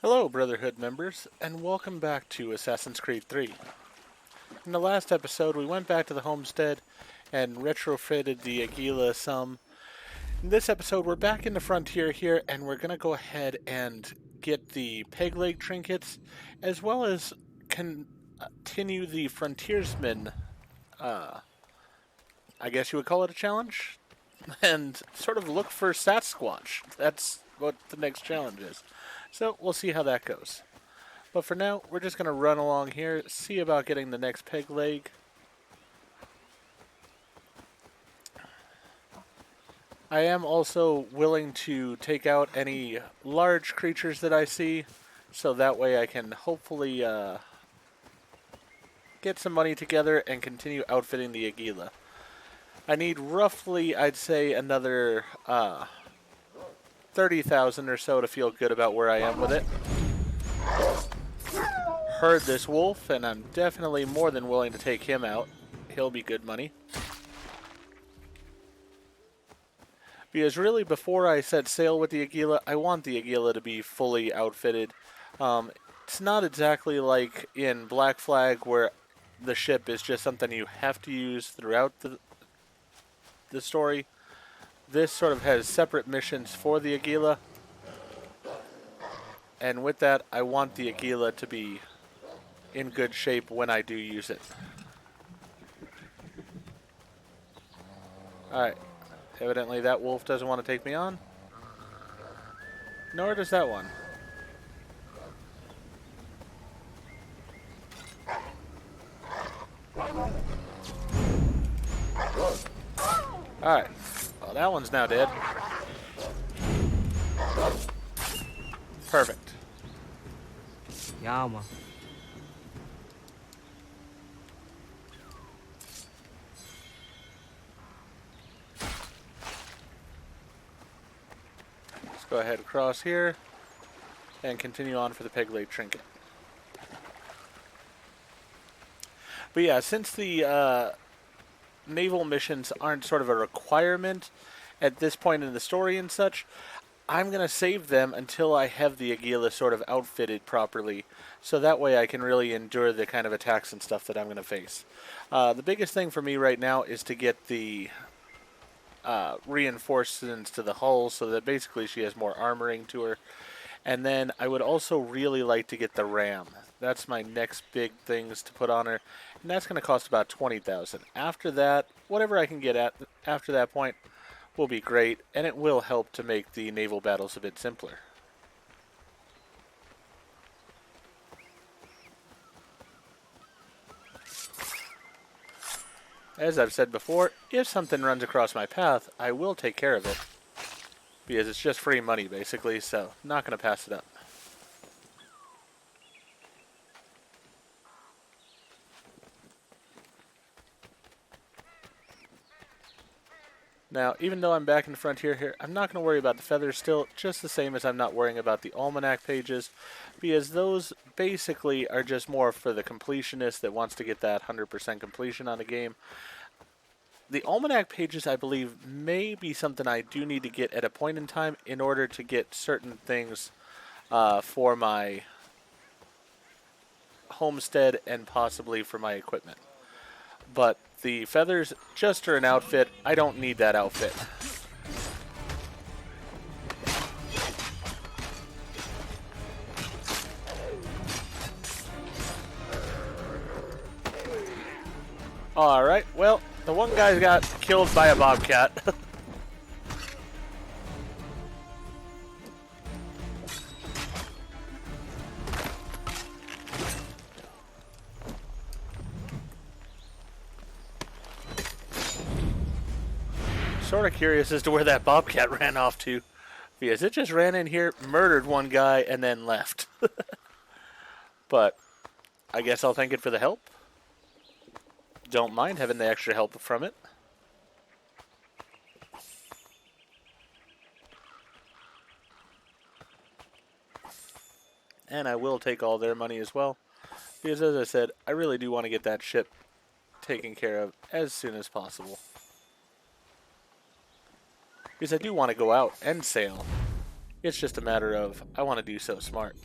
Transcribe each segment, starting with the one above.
Hello, Brotherhood members, and welcome back to Assassin's Creed 3. In the last episode, we went back to the homestead and retrofitted the Aquila some. In this episode, we're back in the frontier here, and we're going to go ahead and get the peg leg trinkets, as well as continue the Frontiersman, I guess you would call it a challenge, and sort of look for Sasquatch. That's what the next challenge is. So we'll see how that goes. But for now, we're just going to run along here, see about getting the next peg leg. I am also willing to take out any large creatures that I see, so that way I can hopefully get some money together and continue outfitting the Aquila. I need roughly, I'd say, another 30,000 or so to feel good about where I am with it. Heard this wolf, and I'm definitely more than willing to take him out. He'll be good money. Because really, before I set sail with the Aquila, I want the Aquila to be fully outfitted. It's not exactly like in Black Flag, where the ship is just something you have to use throughout the story. This sort of has separate missions for the Aquila. And with that, I want the Aquila to be in good shape when I do use it. Alright. Evidently that wolf doesn't want to take me on. Nor does that one. Alright. Well, that one's now dead. Perfect. Ja, man. Let's go ahead across here and continue on for the peg leg trinket. But yeah, since the naval missions aren't sort of a requirement at this point in the story and such, I'm going to save them until I have the Aquila sort of outfitted properly, so that way I can really endure the kind of attacks and stuff that I'm going to face. The biggest thing for me right now is to get the reinforcements to the hull so that basically she has more armoring to her. And then I would also really like to get the ram. That's my next big things to put on her, and that's going to cost about 20,000. After that, whatever I can get at after that point will be great, and it will help to make the naval battles a bit simpler. As I've said before, if something runs across my path, I will take care of it, because it's just free money basically, so not going to pass it up. Now, even though I'm back in the frontier here, I'm not going to worry about the feathers still, just the same as I'm not worrying about the almanac pages, because those basically are just more for the completionist that wants to get that 100% completion on a game. The almanac pages, I believe, may be something I do need to get at a point in time in order to get certain things for my homestead and possibly for my equipment. But the feathers just are an outfit. I don't need that outfit. Alright, well, the one guy got killed by a bobcat. Sort of curious as to where that bobcat ran off to, because it just ran in here, murdered one guy, and then left. But I guess I'll thank it for the help. Don't mind having the extra help from it. And I will take all their money as well, because as I said, I really do want to get that ship taken care of as soon as possible. Because I do want to go out and sail. It's just a matter of, I want to do so smart.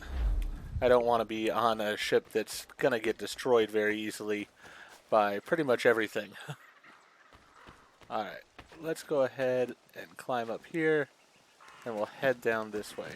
I don't want to be on a ship that's going to get destroyed very easily by pretty much everything. Alright, let's go ahead and climb up here, and we'll head down this way.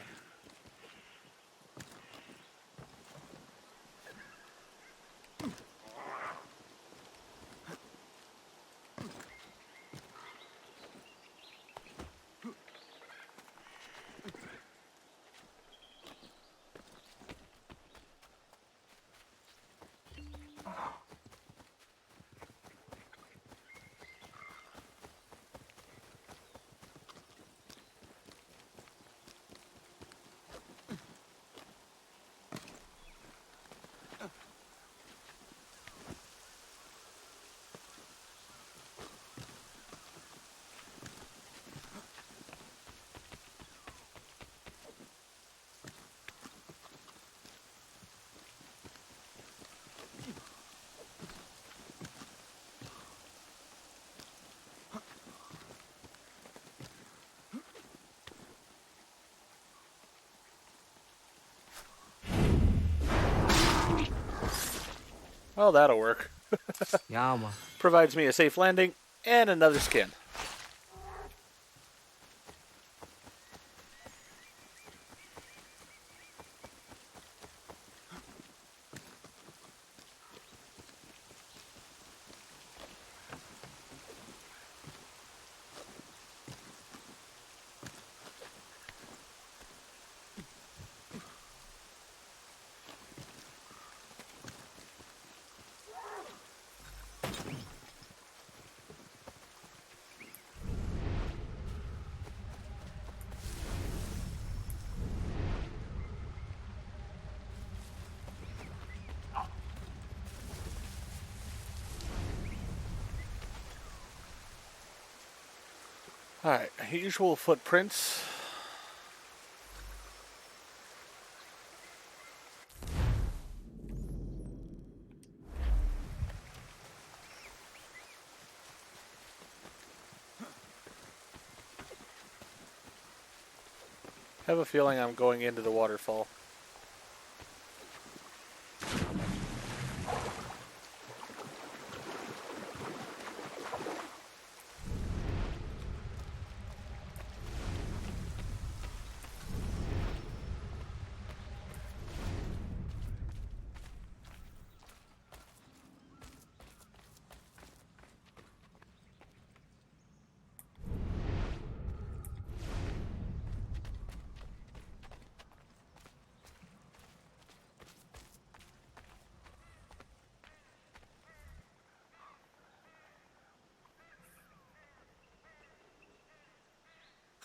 Well, that'll work. Yeah, man. Provides me a safe landing and another skin. Alright, usual footprints. I have a feeling I'm going into the waterfall.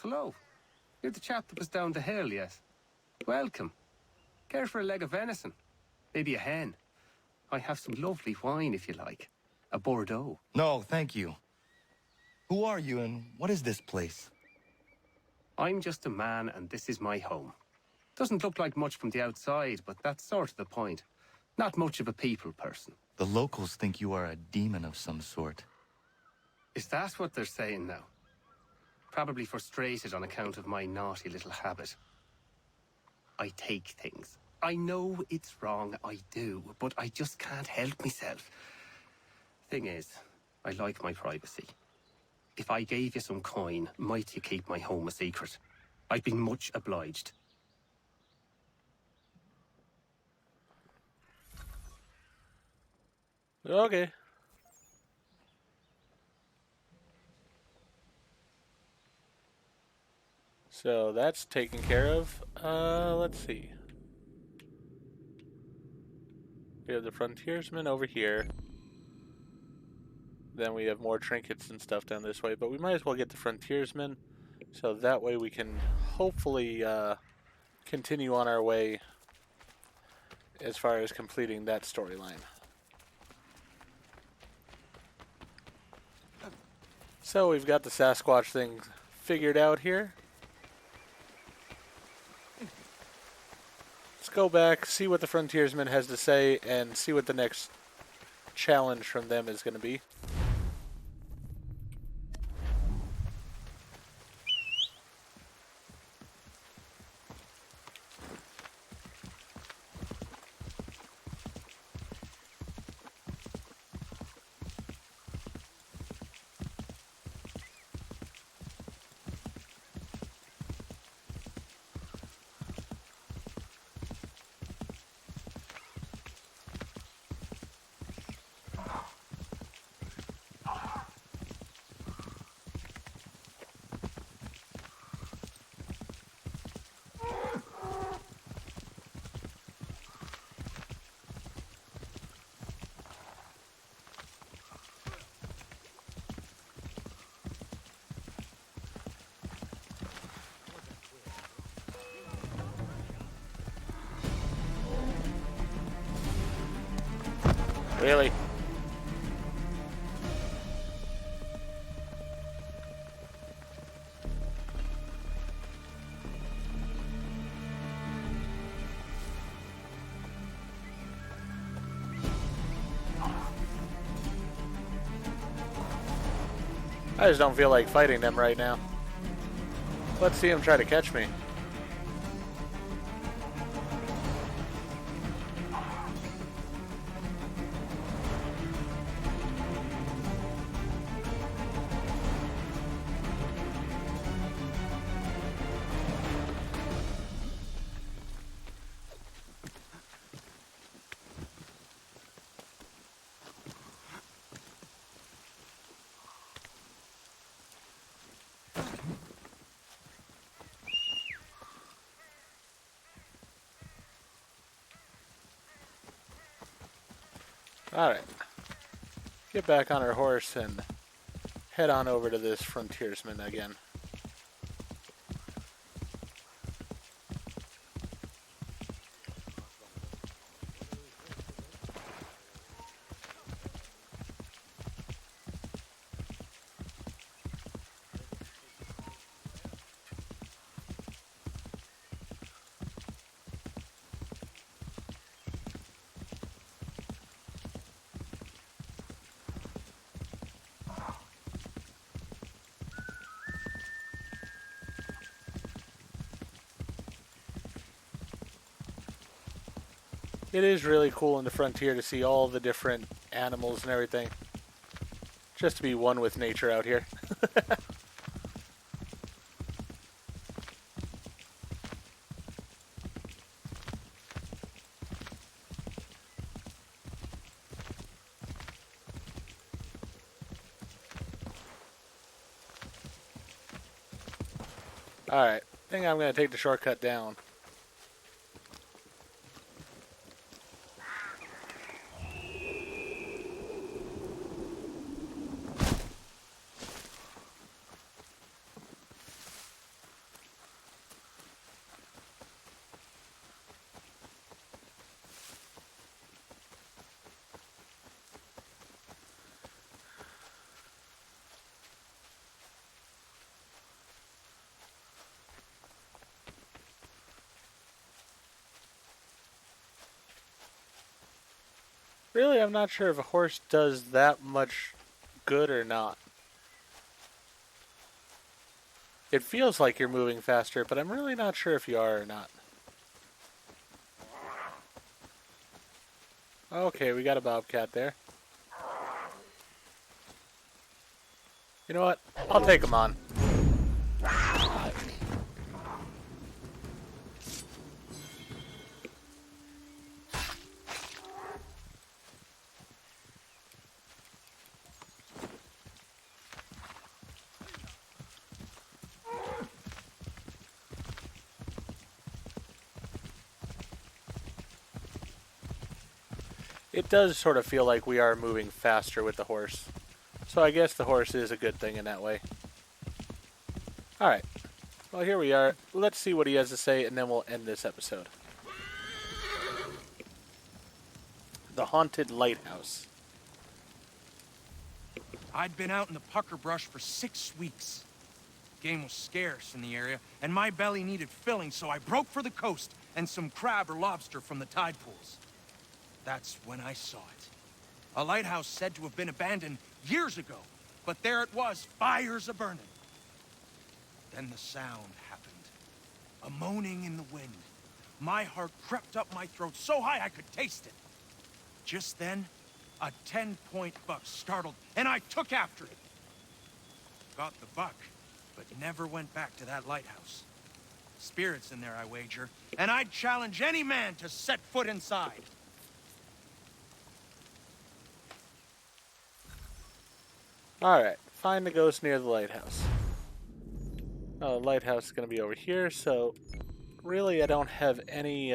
Hello. You're the chap that was down the hill, yes? Welcome. Care for a leg of venison? Maybe a hen? I have some lovely wine, if you like. A Bordeaux. No, thank you. Who are you and what is this place? I'm just a man, and this is my home. Doesn't look like much from the outside, but that's sort of the point. Not much of a people person. The locals think you are a demon of some sort. Is that what they're saying now? Probably frustrated on account of my naughty little habit. I take things. I know it's wrong, I do, but I just can't help myself. Thing is, I like my privacy. If I gave you some coin, might you keep my home a secret? I'd be much obliged. Okay. So that's taken care of. Let's see. We have the Frontiersman over here. Then we have more trinkets and stuff down this way, but we might as well get the Frontiersman, so that way we can hopefully continue on our way as far as completing that storyline. So we've got the Sasquatch thing figured out here. Let's go back, see what the Frontiersman has to say, and see what the next challenge from them is going to be. Really? I just don't feel like fighting them right now. Let's see them try to catch me. Alright. Get back on our horse and head on over to this Frontiersman again. It is really cool in the frontier to see all the different animals and everything. Just to be one with nature out here. Alright, I think I'm going to take the shortcut down. Really, I'm not sure if a horse does that much good or not. It feels like you're moving faster, but I'm really not sure if you are or not. Okay, we got a bobcat there. You know what? I'll take him on. It does sort of feel like we are moving faster with the horse. So I guess the horse is a good thing in that way. Alright. Well, here we are. Let's see what he has to say, and then we'll end this episode. The Haunted Lighthouse. I'd been out in the pucker brush for 6 weeks. Game was scarce in the area, and my belly needed filling, so I broke for the coast and some crab or lobster from the tide pools. That's when I saw it. A lighthouse said to have been abandoned years ago, but there it was, fires a-burning. Then the sound happened. A moaning in the wind. My heart crept up my throat so high I could taste it. Just then, a 10-point buck startled, and I took after it. Got the buck, but never went back to that lighthouse. Spirits in there, I wager, and I'd challenge any man to set foot inside. Alright, find the ghost near the lighthouse. Oh, the lighthouse is going to be over here, so really I don't have any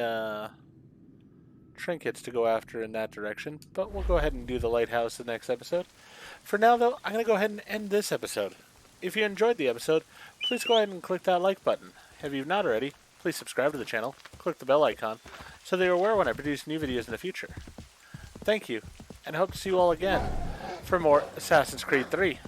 trinkets to go after in that direction, but we'll go ahead and do the lighthouse the next episode. For now, though, I'm going to go ahead and end this episode. If you enjoyed the episode, please go ahead and click that like button. If you've not already, please subscribe to the channel, click the bell icon, so that you're aware when I produce new videos in the future. Thank you, and hope to see you all again for more Assassin's Creed 3.